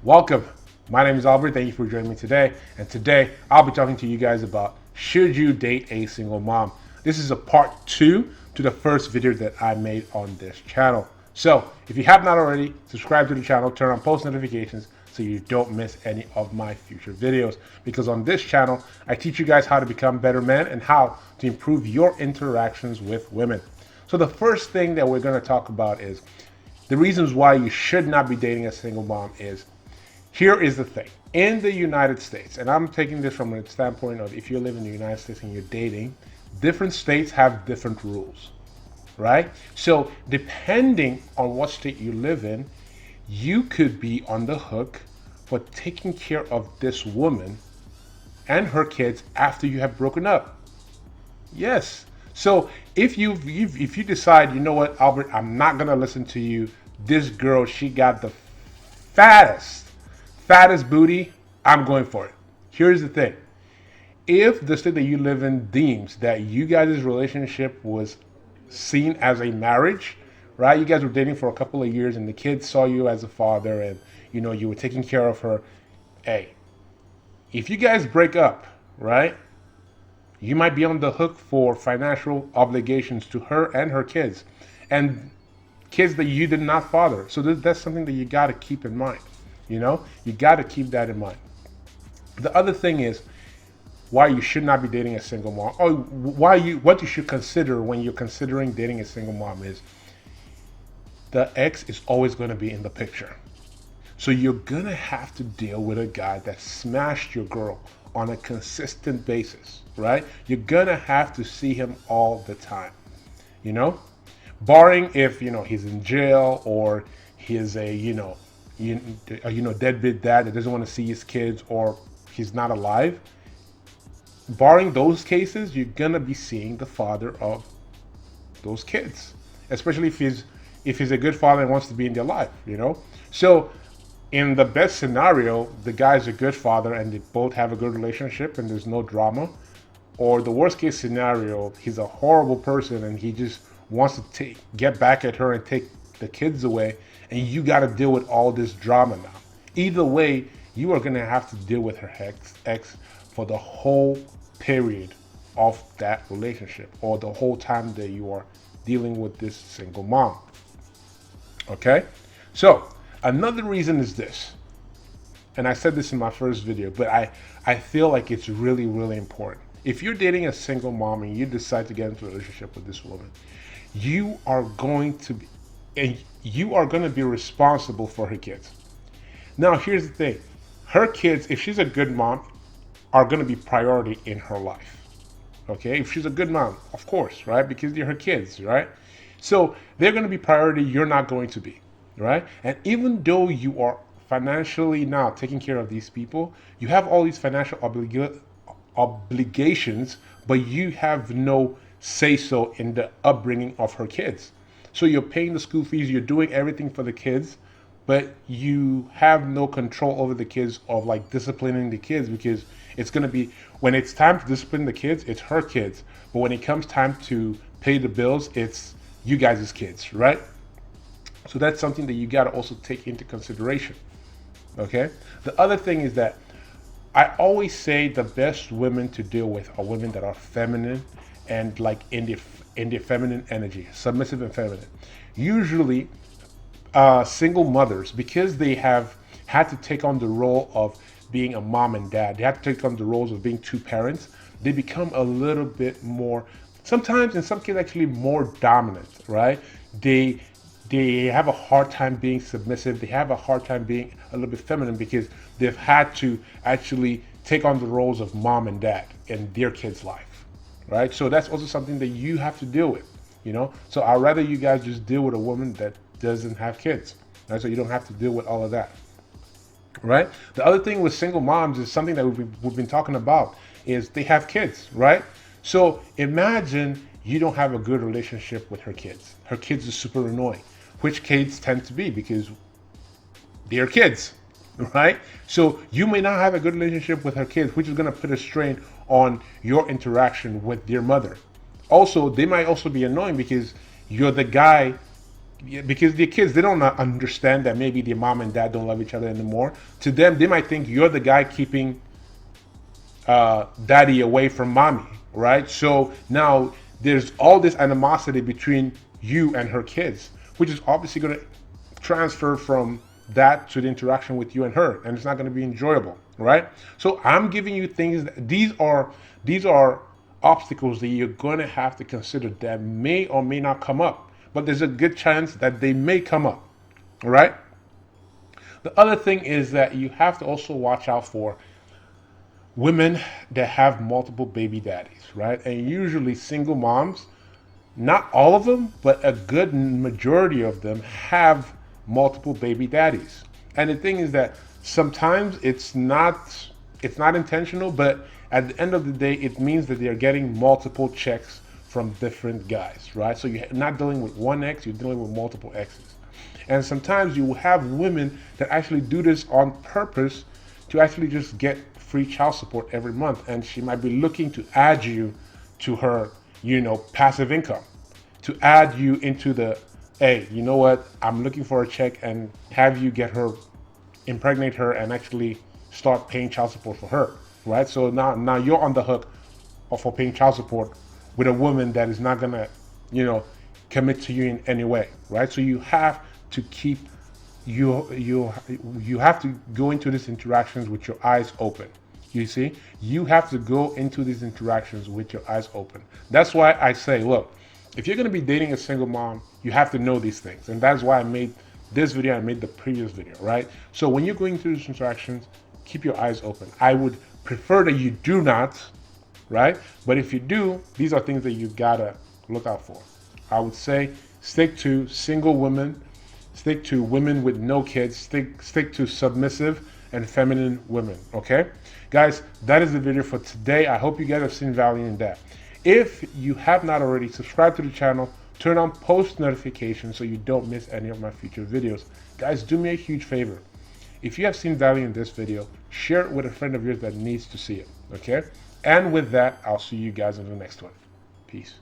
Welcome. My name is Albert. Thank you for joining me today. And today I'll be talking to you guys about should you date a single mom? This is a part 2 to the first video that I made on this channel. So if you have not already, subscribe to the channel, turn on post notifications so you don't miss any of my future videos. Because on this channel, I teach you guys how to become better men and how to improve your interactions with women. So the first thing that we're going to talk about is the reasons why you should not be dating a single mom is, here is the thing. In the United States, and I'm taking this from a standpoint of if you live in the United States and you're dating, different states have different rules, right? So depending on what state you live in, you could be on the hook for taking care of this woman and her kids after you have broken up. Yes. So if you decide, you know what, Albert, I'm not gonna listen to you. This girl, she got the fattest booty, I'm going for it. Here's the thing. If the state that you live in deems that you guys' relationship was seen as a marriage, right? You guys were dating for a couple of years and the kids saw you as a father and you were taking care of her. Hey, if you guys break up, right? You might be on the hook for financial obligations to her and her kids and kids that you did not father. So that's something that you got to keep in mind. You got to keep that in mind. The other thing is why you should not be dating a single mom, or what you should consider when you're considering dating a single mom is the ex is always going to be in the picture. So you're going to have to deal with a guy that smashed your girl on a consistent basis, right? You're going to have to see him all the time, barring if, he's in jail or he's a, deadbeat dad that doesn't want to see his kids or he's not alive. Barring those cases, you're going to be seeing the father of those kids, especially if he's a good father and wants to be in their life, So in the best scenario, the guy's a good father and they both have a good relationship and there's no drama. Or the worst case scenario, he's a horrible person and he just wants to get back at her and take the kids away, and you got to deal with all this drama now. Either way, you are going to have to deal with her ex for the whole period of that relationship or the whole time that you are dealing with this single mom. Okay? So another reason is this, and I said this in my first video, but I feel like it's really, really important. If you're dating a single mom and you decide to get into a relationship with this woman, you are going to be responsible for her kids. Now, here's the thing. Her kids, if she's a good mom, are going to be priority in her life. Okay? If she's a good mom, of course, right? Because they're her kids, right? So they're going to be priority. You're not going to be, right? And even though you are financially now taking care of these people, you have all these financial obligations, but you have no say-so in the upbringing of her kids. So you're paying the school fees, you're doing everything for the kids, but you have no control over the kids of like disciplining the kids, because it's going to be, when it's time to discipline the kids, it's her kids. But when it comes time to pay the bills, it's you guys' kids, right? So that's something that you got to also take into consideration. Okay? The other thing is that I always say the best women to deal with are women that are feminine and like in their feminine energy, submissive and feminine. Usually, single mothers, because they have had to take on the role of being a mom and dad, they have to take on the roles of being two parents, they become a little bit more, sometimes in some cases actually more dominant, right? They have a hard time being submissive. They have a hard time being a little bit feminine because they've had to actually take on the roles of mom and dad in their kids' life, right? So that's also something that you have to deal with, So I'd rather you guys just deal with a woman that doesn't have kids, right? So you don't have to deal with all of that, right? The other thing with single moms is something that we've been talking about is they have kids, right? So imagine you don't have a good relationship with her kids. Her kids are super annoying, which kids tend to be because they're kids, right? So you may not have a good relationship with her kids, which is going to put a strain on your interaction with their mother. Also, they might also be annoying because you're the guy Yeah, because the kids, they don't understand that maybe their mom and dad don't love each other anymore. To them, they might think you're the guy keeping daddy away from mommy, right? So now there's all this animosity between you and her kids, which is obviously going to transfer from that to the interaction with you and her, and it's not going to be enjoyable, right? So I'm giving you things these are obstacles that you're going to have to consider that may or may not come up, but there's a good chance that they may come up, all right? The other thing is that you have to also watch out for women that have multiple baby daddies, right? And usually single moms, not all of them, but a good majority of them have multiple baby daddies. And the thing is that sometimes it's not intentional, but at the end of the day, it means that they're getting multiple checks from different guys, right? So you're not dealing with one ex, you're dealing with multiple exes. And sometimes you will have women that actually do this on purpose to actually just get free child support every month. And she might be looking to add you to her, passive income, to add you into the, hey, you know what, I'm looking for a check, and have you get her, impregnate her, and actually start paying child support for her, right? So now you're on the hook for paying child support with a woman that is not gonna, commit to you in any way, right? So you have to keep you have to go into these interactions with your eyes open. You see, you have to go into these interactions with your eyes open. That's why I say, look, if you're going to be dating a single mom, you have to know these things. And that's why I made this video, I made the previous video, right? So when you're going through these interactions, keep your eyes open. I would prefer that you do not, right? But if you do, these are things that you gotta look out for. I would say stick to single women, stick to women with no kids, stick to submissive and feminine women, okay? Guys, that is the video for today. I hope you guys have seen value in that. If you have not already, subscribe to the channel, turn on post notifications so you don't miss any of my future videos. Guys, do me a huge favor. If you have seen value in this video, share it with a friend of yours that needs to see it, okay? And with that, I'll see you guys in the next one. Peace.